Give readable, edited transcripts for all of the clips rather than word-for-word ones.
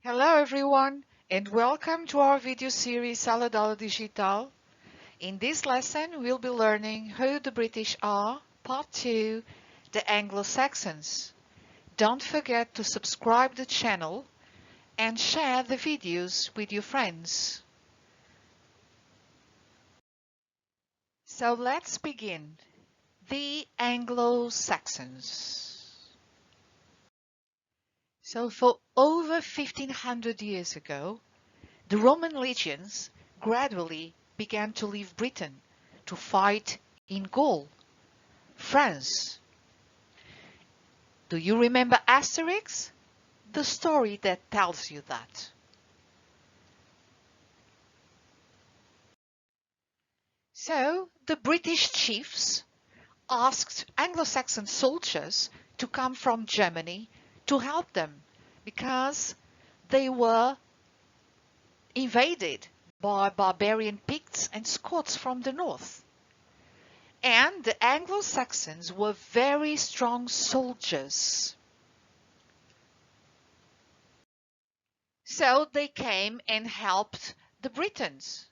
Hello everyone and welcome to our video series Sala Digital. In this lesson we'll be learning who the British are, part 2, the Anglo-Saxons. Don't forget to subscribe the channel and share the videos with your friends. So let's begin. The Anglo-Saxons. So for over 1500 years ago, the Roman legions gradually began to leave Britain to fight in Gaul, France. Do you remember Asterix? The story that tells you that. So the British chiefs asked Anglo-Saxon soldiers to come from Germany to help them because they were invaded by barbarian Picts and Scots from the north. And the Anglo-Saxons were very strong soldiers. So they came and helped the Britons.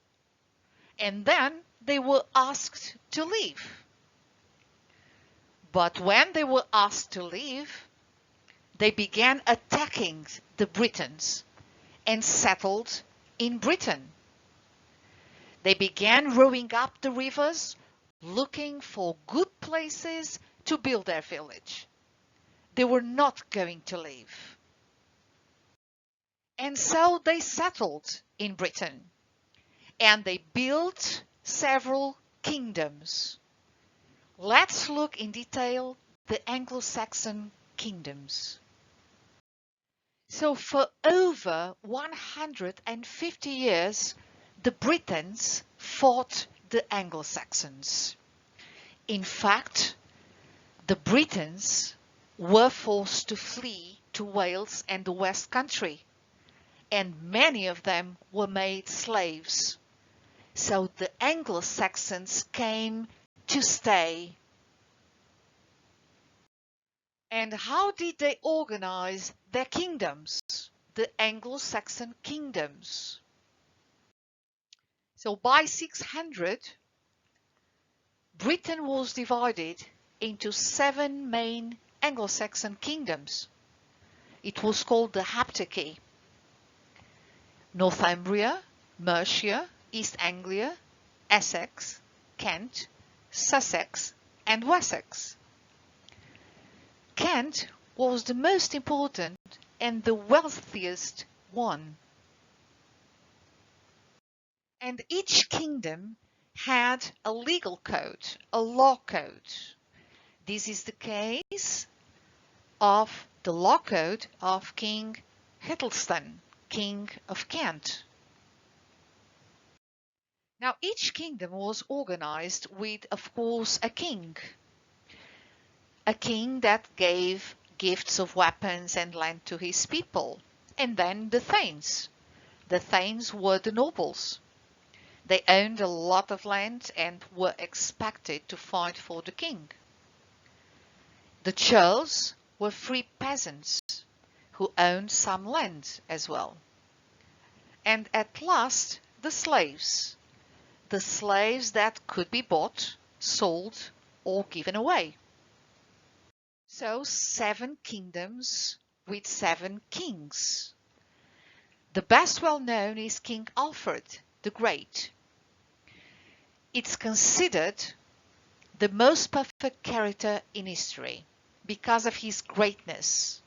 And then they were asked to leave. But when they were asked to leave, they began attacking the Britons and settled in Britain. They began rowing up the rivers, looking for good places to build their village. They were not going to leave. And so they settled in Britain, and they built several kingdoms. Let's look in detail the Anglo-Saxon kingdoms. So for over 150 years, the Britons fought the Anglo-Saxons. In fact, the Britons were forced to flee to Wales and the West Country, and many of them were made slaves. So the Anglo-Saxons came to stay. And how did they organize their kingdoms? The Anglo-Saxon kingdoms. So by 600, Britain was divided into 7 main Anglo-Saxon kingdoms. It was called the Heptarchy. Northumbria, Mercia, East Anglia, Essex, Kent, Sussex, and Wessex. Kent was the most important and the wealthiest one. And each kingdom had a legal code, a law code. This is the case of the law code of King Ethelstan, King of Kent. Now each kingdom was organized with, of course, a king that gave gifts of weapons and land to his people, and then the thanes. The thanes were the nobles. They owned a lot of land and were expected to fight for the king. The churls were free peasants who owned some land as well. And at last, the slaves that could be bought, sold, or given away. So 7 kingdoms with 7 kings. The best well-known is King Alfred the Great. It's considered the most perfect character in history because of his greatness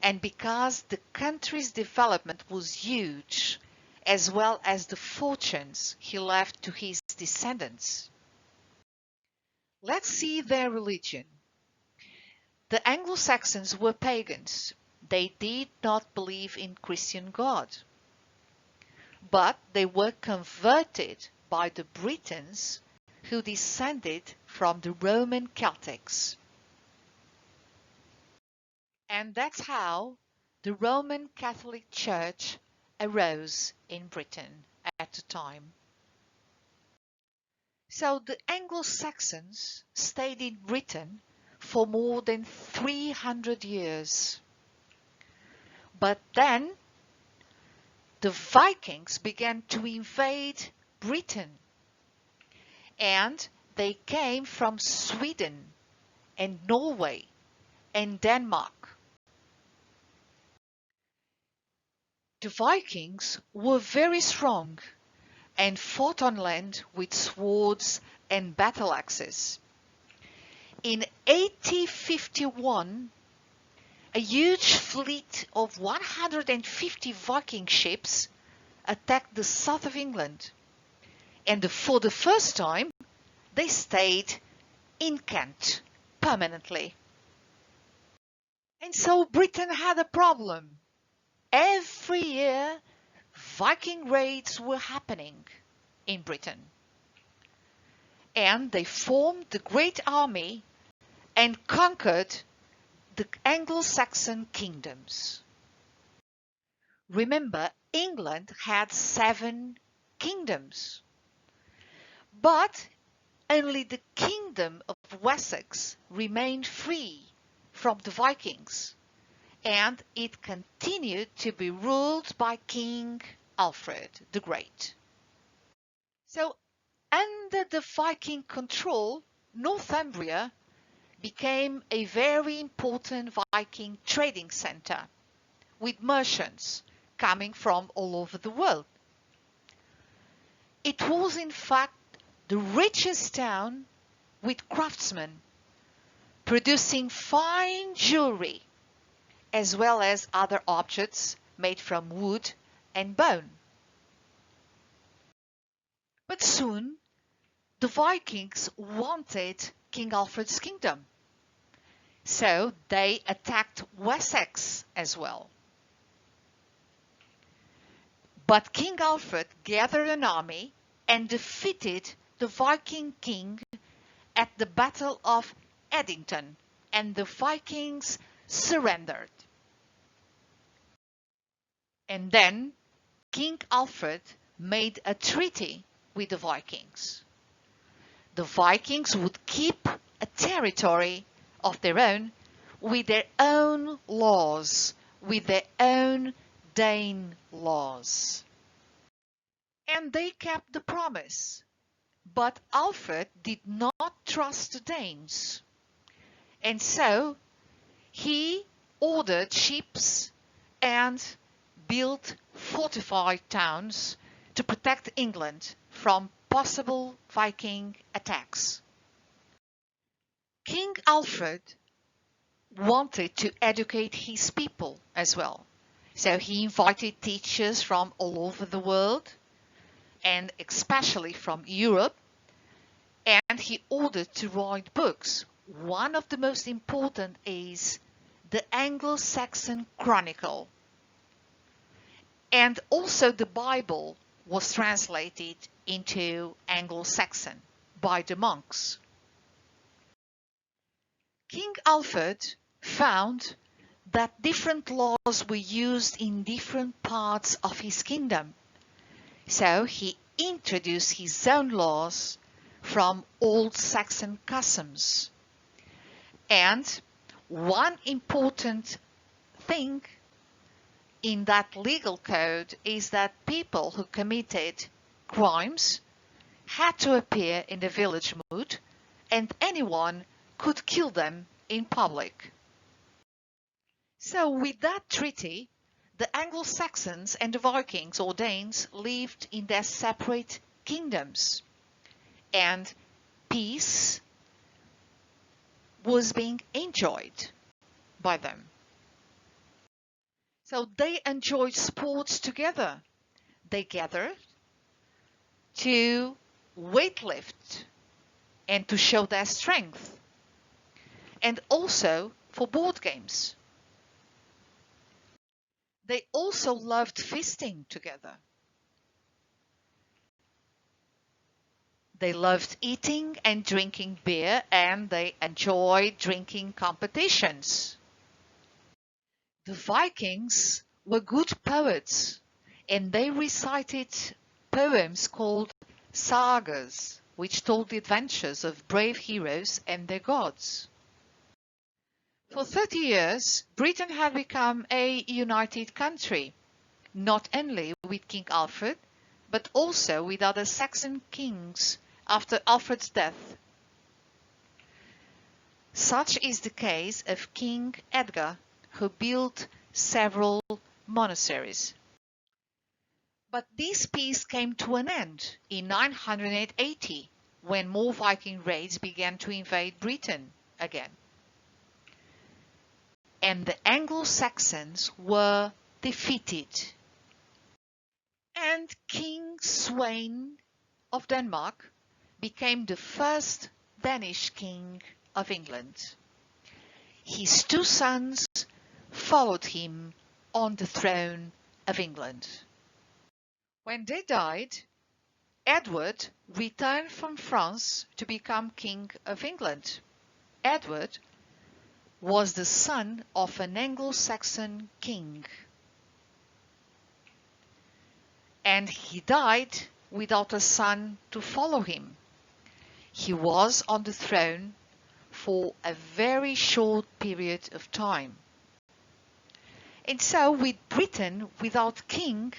and because the country's development was huge, as well as the fortunes he left to his descendants. Let's see their religion. The Anglo-Saxons were pagans. They did not believe in Christian God. But they were converted by the Britons who descended from the Roman Celtics. And that's how the Roman Catholic Church arose in Britain at the time. So the Anglo-Saxons stayed in Britain for more than 300 years. But then the Vikings began to invade Britain, and they came from Sweden and Norway and Denmark. The Vikings were very strong and fought on land with swords and battle axes. In 1851, a huge fleet of 150 Viking ships attacked the south of England, and for the first time they stayed in Kent permanently. And so Britain had a problem. Every year Viking raids were happening in Britain, and they formed the Great Army and conquered the Anglo-Saxon kingdoms. Remember, England had 7 kingdoms, but only the kingdom of Wessex remained free from the Vikings, and it continued to be ruled by King Alfred the Great. So, under the Viking control, Northumbria became a very important Viking trading center, with merchants coming from all over the world. It was in fact the richest town, with craftsmen producing fine jewelry as well as other objects made from wood and bone. But soon the Vikings wanted King Alfred's kingdom, so they attacked Wessex as well. But King Alfred gathered an army and defeated the Viking king at the Battle of Edington, and the Vikings surrendered. And then King Alfred made a treaty with the Vikings. The Vikings would keep a territory of their own with their own laws, with their own Dane laws. And they kept the promise. But Alfred did not trust the Danes. And so he ordered ships and built fortified towns to protect England from possible Viking attacks. King Alfred wanted to educate his people as well. So he invited teachers from all over the world, and especially from Europe, and he ordered to write books. One of the most important is the Anglo-Saxon Chronicle. And also the Bible was translated into Anglo-Saxon by the monks. King Alfred found that different laws were used in different parts of his kingdom. So he introduced his own laws from Old Saxon customs. And one important thing in that legal code is that people who committed crimes had to appear in the village moot, and anyone could kill them in public. So with that treaty, the Anglo-Saxons and the Vikings or Danes lived in their separate kingdoms, and peace was being enjoyed by them. So they enjoyed sports together. They gathered to weightlift and to show their strength, and also for board games. They also loved feasting together. They loved eating and drinking beer, and they enjoyed drinking competitions. The Vikings were good poets, and they recited poems called Sagas, which told the adventures of brave heroes and their gods. For 30 years, Britain had become a united country, not only with King Alfred, but also with other Saxon kings after Alfred's death. Such is the case of King Edgar, who built several monasteries. But this peace came to an end in 980, when more Viking raids began to invade Britain again. And the Anglo-Saxons were defeated. And King Sweyn of Denmark became the first Danish king of England. His two sons followed him on the throne of England. When they died, Edward returned from France to become King of England. Edward was the son of an Anglo-Saxon king, and he died without a son to follow him. He was on the throne for a very short period of time. And so, with Britain without king,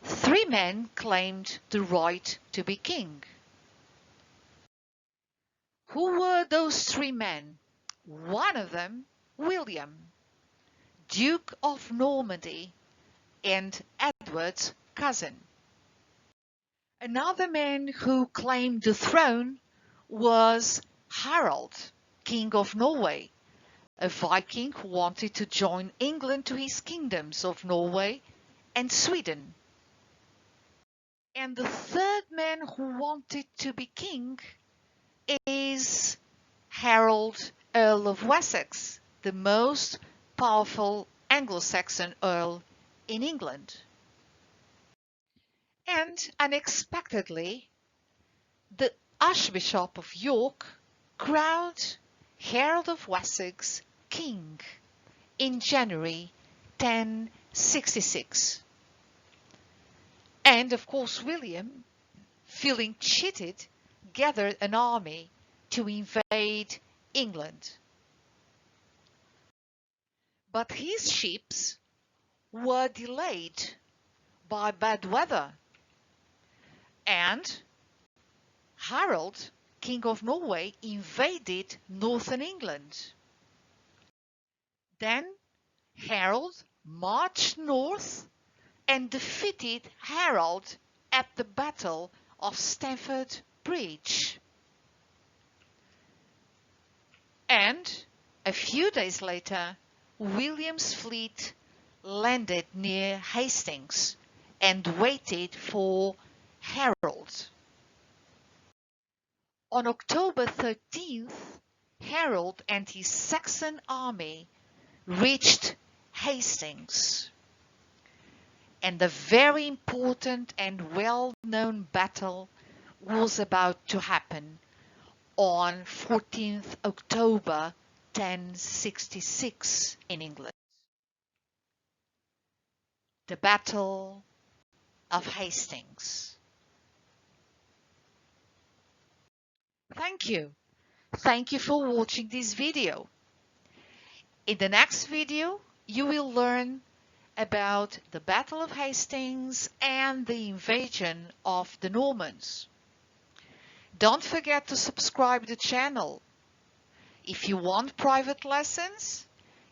3 men claimed the right to be king. Who were those 3 men? One of them, William, Duke of Normandy and Edward's cousin. Another man who claimed the throne was Harold, King of Norway, a Viking who wanted to join England to his kingdoms of Norway and Sweden. And the third man who wanted to be king is Harold, Earl of Wessex, the most powerful Anglo-Saxon earl in England. And unexpectedly, the Archbishop of York crowned Harold of Wessex king in January 1066. And of course, William, feeling cheated, gathered an army to invade England. But his ships were delayed by bad weather, and Harold, King of Norway, invaded northern England. Then Harold marched north and defeated Harold at the Battle of Stamford Bridge. And a few days later, William's fleet landed near Hastings and waited for Harold. On October 13th, Harold and his Saxon army reached Hastings, and a very important and well-known battle was about to happen on 14th October 1066 in England. The Battle of Hastings. Thank you. Thank you for watching this video. In the next video, you will learn about the Battle of Hastings and the invasion of the Normans. Don't forget to subscribe to the channel. If you want private lessons,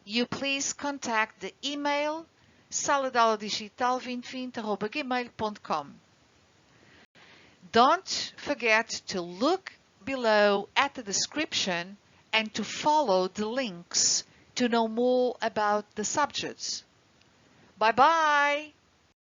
you please contact the email saladaladigital2020@gmail.com. Don't forget to look below at the description and to follow the links to know more about the subjects. Bye-bye!